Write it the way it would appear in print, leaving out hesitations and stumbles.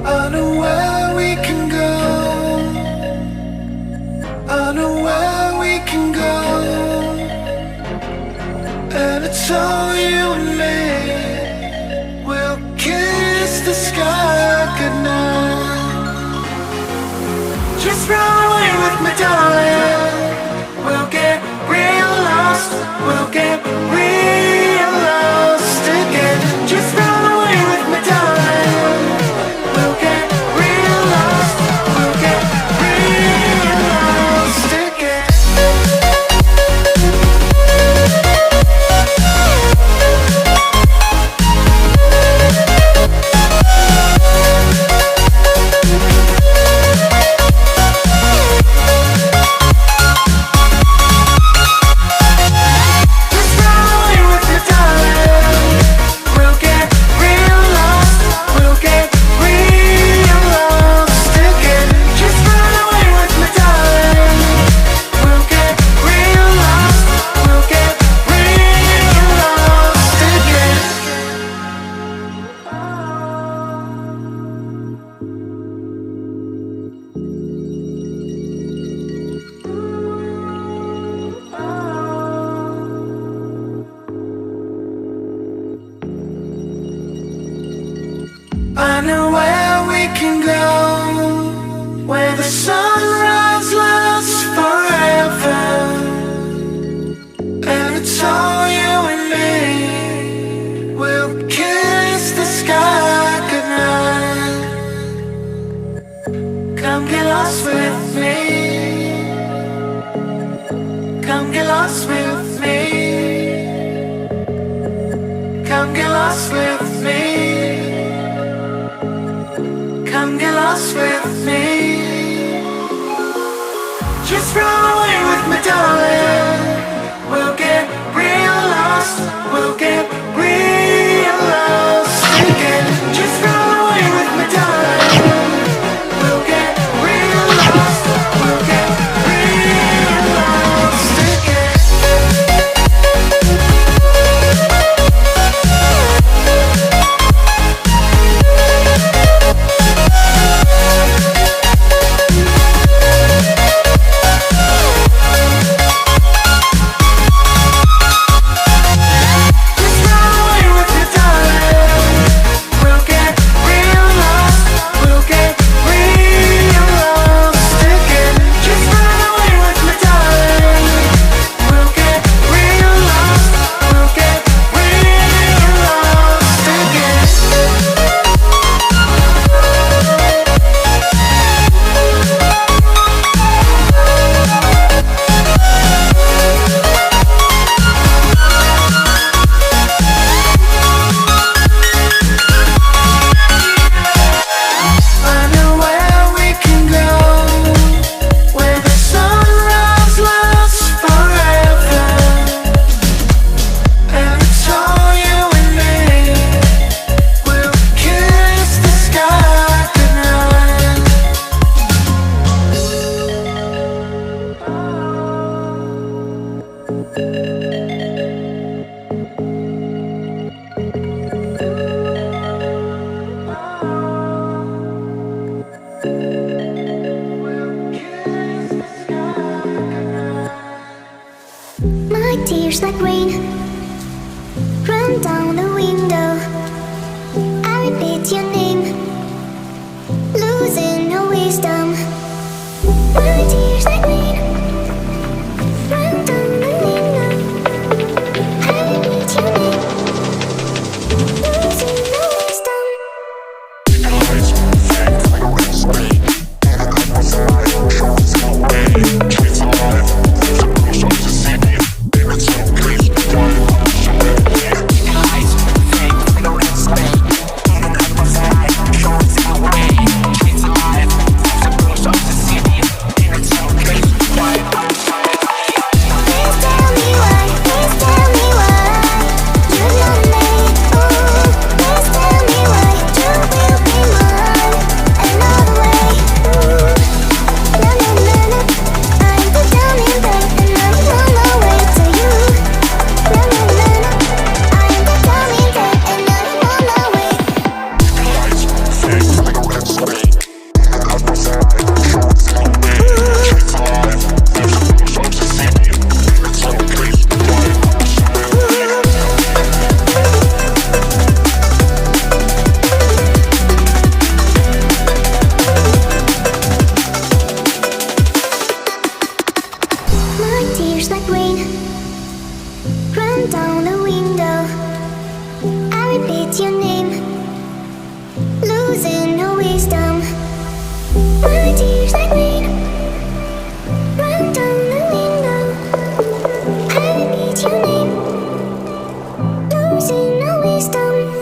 I know where we can go. I know where we can go. And it's all you and me. We'll kiss the sky goodnight. Just run away with me, darling. We'll get real lost. We'll get real lost again. Just run away with me, darling. We'll get real lost. We'll get real lost again. Just run away with me, darling. We'll get real lost. We'll get real lost again. Just run away with me, darling. We'll get real lost. We'll get real lost again. I know where we can go, where the sunrise lasts forever. And it's all you and me. We'll kiss the sky goodnight. Come get lost with me. Come get lost with me. Come get lost with me. Come get lost with me. Just run away with me, darling. We'll get real lost. We'll get real lost again. Just run away with me, darling. We'll get real lost. We'll get real lost again. see no wisdom.